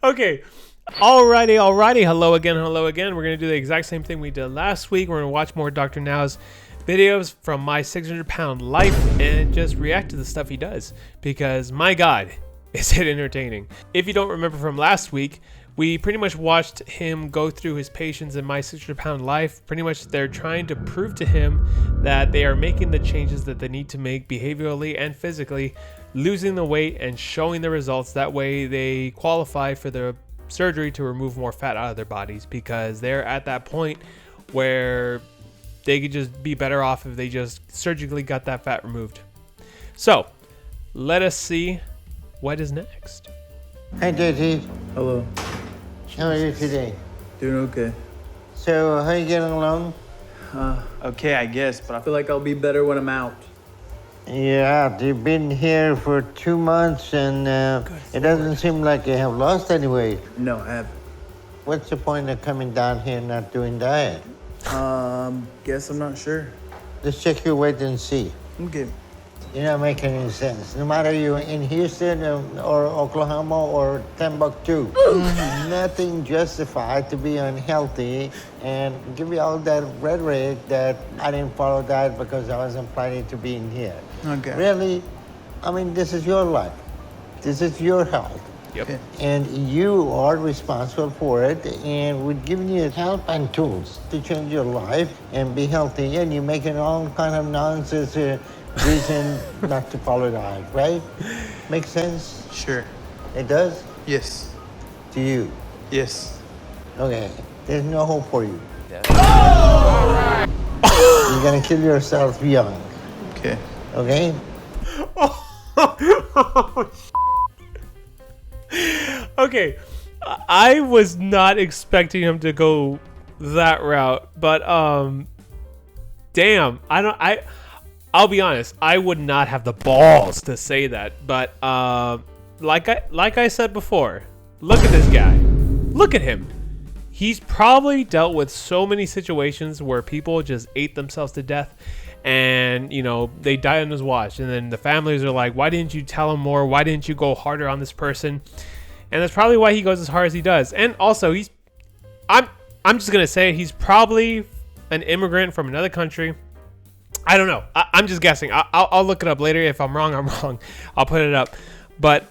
Okay. Alrighty. Hello again. We're going to do the exact same thing we did last week. We're going to watch more Dr. Now's videos from my 600-pound life and just react to the stuff he does. Because, my God, is it entertaining. If you don't remember from last week, we pretty much watched him go through his patients in my 600-pound life. Pretty much they're trying to prove to him that they are making the changes that they need to make behaviorally and physically, losing the weight and showing the results. That way they qualify for the surgery to remove more fat out of their bodies, because they're at that point where they could just be better off if they just surgically got that fat removed. So let us see what is next. Hi, JT. Hello. How are you today? Doing okay. So, how are you getting along? Okay, I guess, but I feel like I'll be better when I'm out. Yeah, you've been here for 2 months and it doesn't seem like you have lost any weight. No, I haven't. What's the point of coming down here and not doing diet? Guess I'm not sure. Just check your weight and see. Okay. You're not making any sense. No matter you're in Houston or Oklahoma or Timbuktu, nothing justified to be unhealthy and give you all that rhetoric that I didn't follow that because I wasn't planning to be in here. Okay. Really, I mean, this is your life. This is your health. Yep. Okay. And you are responsible for it, and we're giving you help and tools to change your life and be healthy, and you're making all kind of nonsense reason not to follow diet, right? Make sense? Sure. It does? Yes. To you? Yes. Okay. There's no hope for you. You're gonna kill yourself young, Okay. okay? Okay, I was not expecting him to go that route, but damn, I'll be honest, I would not have the balls to say that, but like I said before, look at this guy. Look at him. He's probably dealt with so many situations where people just ate themselves to death and, you know, they die on his watch, and then the families are like, why didn't you tell him more? Why didn't you go harder on this person? And that's probably why he goes as hard as he does. And also, I'm just gonna say he's probably an immigrant from another country. I don't know. I'm just guessing. I'll look it up later. If I'm wrong, I'm wrong. I'll put it up. But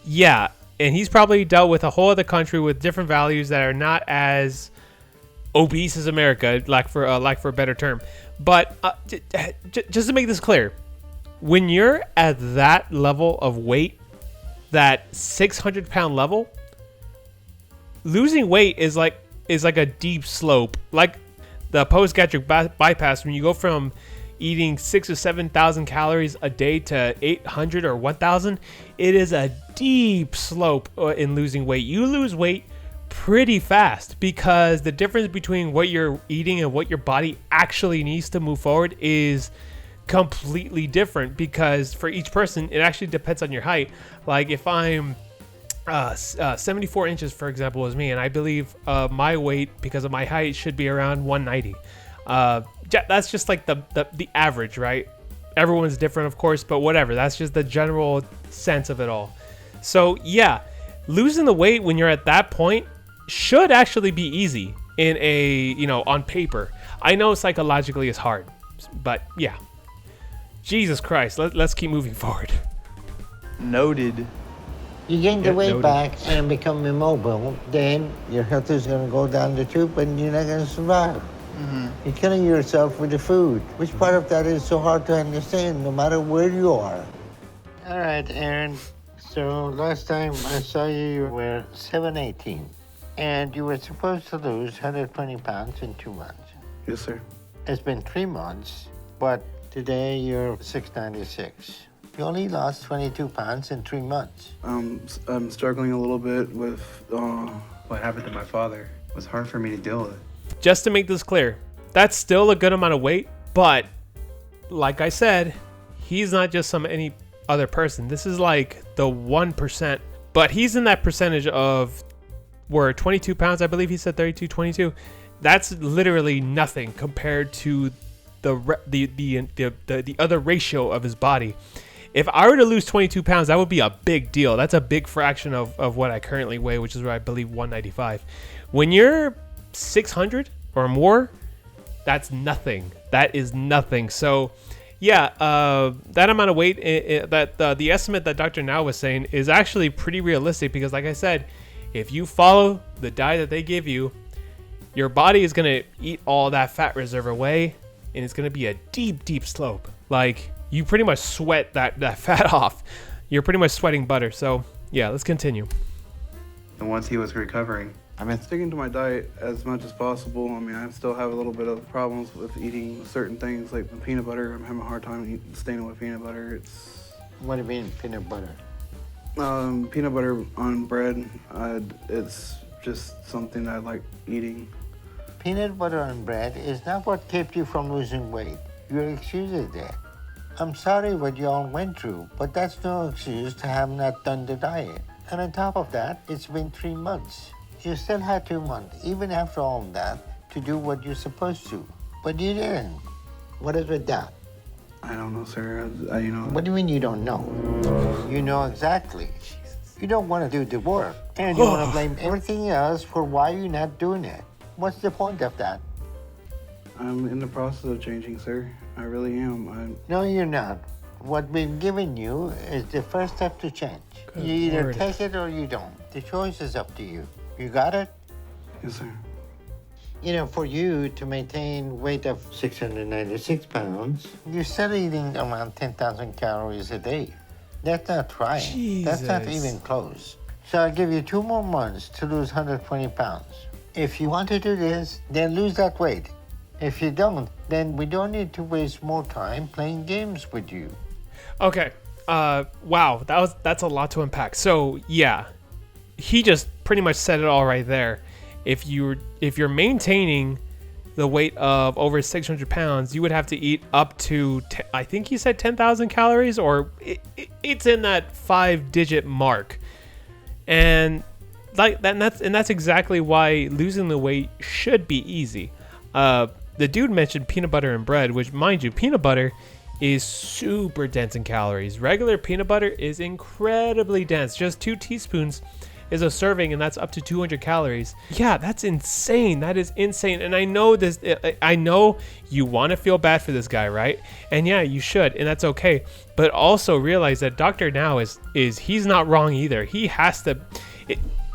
yeah, and he's probably dealt with a whole other country with different values that are not as obese as America, like for a better term. But just to make this clear, when you're at that level of weight, that 600-pound level, losing weight is like a deep slope, like the post-gastric bypass. When you go from eating 6,000 or 7,000 calories a day to 800 or 1,000, it is a deep slope in losing weight. You lose weight pretty fast because the difference between what you're eating and what your body actually needs to move forward is completely different, because for each person it actually depends on your height. Like if I'm 74 inches, for example, is me, and I believe my weight, because of my height, should be around 190. That's just like the average, right? Everyone's different, of course, but whatever. That's just the general sense of it all. So yeah, losing the weight when you're at that point should actually be easy in on paper. I know psychologically it's hard, but yeah. Jesus Christ, let's keep moving forward. Noted. You gain the weight noted. back and become immobile, then your health is going to go down the tube and you're not going to survive. You're killing yourself with the food. Which part of that is so hard to understand, no matter where you are? All right, Aaron. So last time I saw you, you were 718. And you were supposed to lose 120 pounds in 2 months. Yes, sir. It's been 3 months, but today you're 696. You only lost 22 pounds in 3 months. I'm struggling a little bit with what happened to my father. It was hard for me to deal with. Just to make this clear, that's still a good amount of weight, but like I said, he's not just any other person. This is like the 1%, but he's in that percentage of where 22 pounds, I believe he said 32, 22. That's literally nothing compared to the other ratio of his body. If I were to lose 22 pounds, that would be a big deal. That's a big fraction of what I currently weigh, which is what I believe 195. When you're 600 or more, that's nothing. That is nothing. So, yeah, that amount of weight, the estimate that Dr. Now was saying is actually pretty realistic because, like I said, if you follow the diet that they give you, your body is going to eat all that fat reserve away, and it's going to be a deep, deep slope. Like, you pretty much sweat that fat off. You're pretty much sweating butter. So, yeah, let's continue. And once he was recovering, I've been sticking to my diet as much as possible. I mean, I still have a little bit of problems with eating certain things like the peanut butter. I'm having a hard time staying with peanut butter. It's What do you mean, peanut butter? peanut butter on bread. It's just something I like eating. Peanut butter on bread is not what kept you from losing weight. Your excuse is that. I'm sorry what you all went through, but that's no excuse to have not done the diet. And on top of that, it's been 3 months. You still had 2 months, even after all of that, to do what you're supposed to. But you didn't. What is with that? I don't know, sir. What do you mean you don't know? You know exactly. You don't want to do the work, and you want to blame everything else for why you're not doing it. What's the point of that? I'm in the process of changing, sir. I really am. No, you're not. What we've given you is the first step to change. Good You either Lord. take it or you don't. The choice is up to you. You got it? Yes, sir. You know, for you to maintain weight of 696 pounds, you're still eating around 10,000 calories a day. That's not trying. That's not Jesus. even close. So I'll give you 2 more months to lose 120 pounds. If you want to do this, then lose that weight. If you don't, then we don't need to waste more time playing games with you. Okay. Wow. That's a lot to unpack. So yeah, he just pretty much said it all right there. If you're maintaining the weight of over 600 pounds, you would have to eat up to I think he said 10,000 calories, or it's in that 5-digit mark, and like that. And that's exactly why losing the weight should be easy. The dude mentioned peanut butter and bread, which, mind you, peanut butter is super dense in calories. Regular peanut butter is incredibly dense. Just 2 teaspoons is a serving, and that's up to 200 calories. Yeah, that's insane. That is insane. And I know this. I know you want to feel bad for this guy, right? And yeah, you should, and that's okay. But also realize that Dr. Now is he's not wrong either. He has to.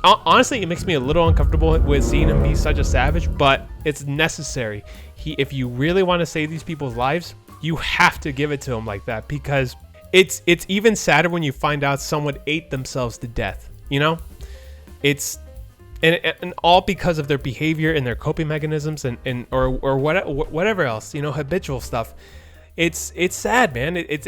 Honestly, it makes me a little uncomfortable with seeing him be such a savage, but it's necessary. If you really want to save these people's lives, you have to give it to him like that, because it's even sadder when you find out someone ate themselves to death. You know, it's and all because of their behavior and their coping mechanisms and or whatever else, you know, habitual stuff. It's sad, man. It's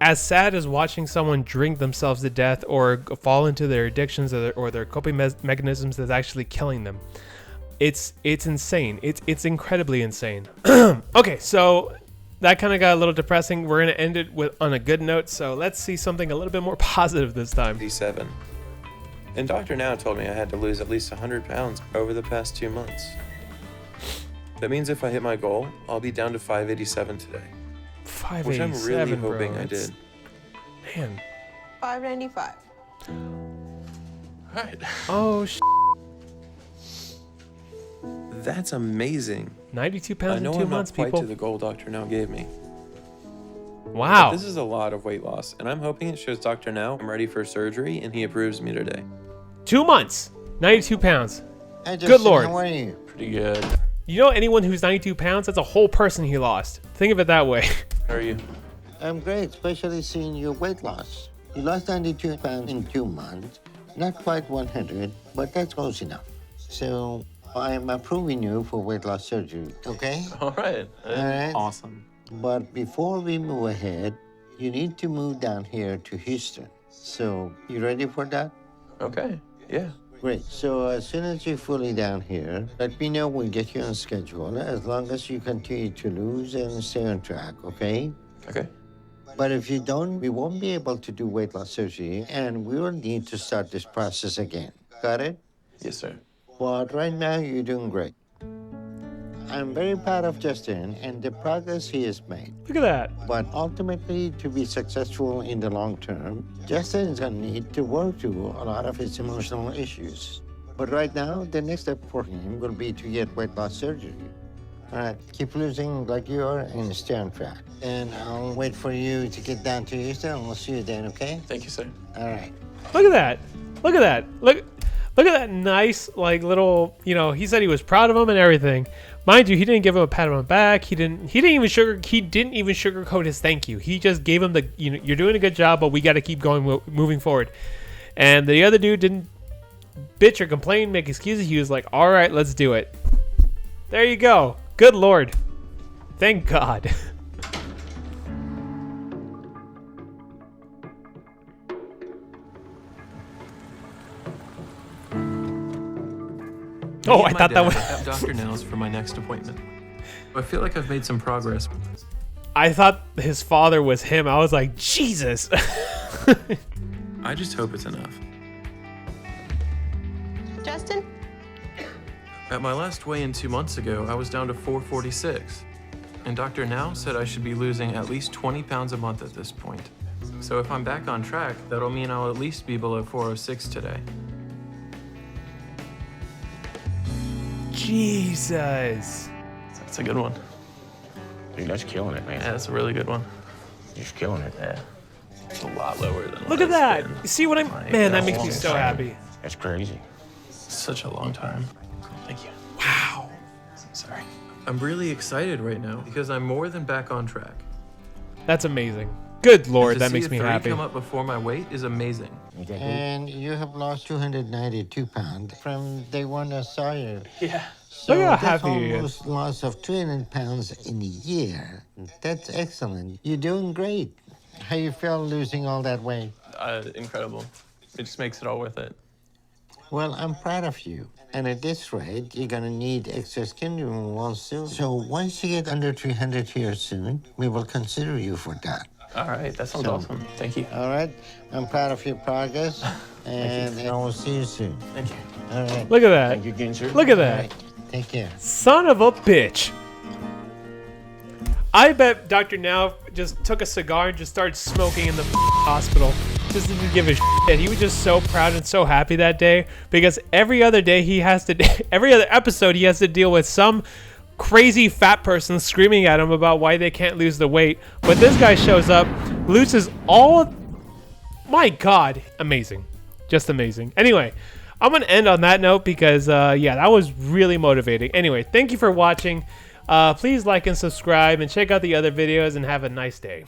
as sad as watching someone drink themselves to death or fall into their addictions or their coping mechanisms that's actually killing them. It's insane. It's incredibly insane. Okay, so that kind of got a little depressing. We're gonna end it on a good note. So let's see something a little bit more positive this time. 57. And Dr. Now told me I had to lose at least 100 pounds over the past 2 months. That means if I hit my goal, I'll be down to 587 today. 587, which I'm really bro. hoping I did. Man. 595. Alright. Oh, That's amazing. 92 I pounds know in 2 I'm months, not quite people. to the goal Dr. Now gave me. Wow. But this is a lot of weight loss, and I'm hoping it shows Dr. Now I'm ready for surgery and he approves me today. 2 months, 92 pounds. Hey, Good Justin, Lord. how are you? Pretty good. You know, anyone who's 92 pounds, that's a whole person he lost. Think of it that way. How are you? I'm great, especially seeing your weight loss. You lost 92 pounds in 2 months. Not quite 100, but that's close enough. So I'm approving you for weight loss surgery, okay? All right. right. Awesome. But before we move ahead, you need to move down here to Houston. So you ready for that? Okay. Yeah. Great. So as soon as you're fully down here, let me know. We'll get you on schedule as long as you continue to lose and stay on track, okay? Okay. But if you don't, we won't be able to do weight loss surgery, and we will need to start this process again. Got it? Yes, sir. But right now, you're doing great. I'm very proud of Justin and the progress he has made. Look at that. But ultimately, to be successful in the long term, Justin is going to need to work through a lot of his emotional issues. But right now, the next step for him will be to get weight loss surgery. All right, keep losing like you are and stay on track. And I'll wait for you to get down to Houston and we'll see you then, okay? Thank you, sir. All right. Look at that. Look at that. Look at that nice, like, little, you know, he said he was proud of him and everything. Mind you, he didn't give him a pat on the back. He didn't even sugarcoat his thank you. He just gave him the, you know, you're doing a good job, but we got to keep going, moving forward. And the other dude didn't bitch or complain, make excuses. He was like, all right, let's do it. There you go. Good Lord. Thank God. Oh, I thought that was... at Dr. Nell's for my next appointment. I feel like I've made some progress. I thought his father was him. I was like, Jesus. I just hope it's enough. Justin? At my last weigh-in 2 months ago, I was down to 446. And Dr. Now said I should be losing at least 20 pounds a month at this point. So if I'm back on track, that'll mean I'll at least be below 406 today. Jesus. That's a good one. Dude, that's killing it, man. Yeah, that's a really good one. Just killing it. Yeah. It's a lot lower than Look what at it's that. been. You see what I'm... Like, Man, that that's makes me long so time. happy. That's crazy. Such a long time. Thank you. Wow. Sorry. I'm really excited right now because I'm more than back on track. That's amazing. Good Lord, To that see makes a me 3 happy. come up before my weight is amazing. You think And you have lost 292 pounds from day one I saw you. Yeah. So Look how that's happy he is. almost loss of 300 pounds in a year. That's excellent. You're doing great. How you feel losing all that weight? Incredible. It just makes it all worth it. Well, I'm proud of you. And at this rate, you're gonna need extra skin removal soon. So once you get under 300 here soon, we will consider you for that. All right. That sounds So- awesome. Thank you. All right? I'm proud of your progress. And I will see you soon. Thank you. All right. Look at that. Thank you again, sir. Look at All that. right. Take care. Son of a bitch. I bet Dr. Now just took a cigar and just started smoking in the hospital. Just didn't give a shit. He was just so proud and so happy that day because every other day every other episode he has to deal with some crazy fat person screaming at him about why they can't lose the weight. But this guy shows up, loses all. My God, amazing, just amazing. Anyway, I'm gonna end on that note because yeah, that was really motivating. Anyway, thank you for watching. Please like and subscribe and check out the other videos and have a nice day.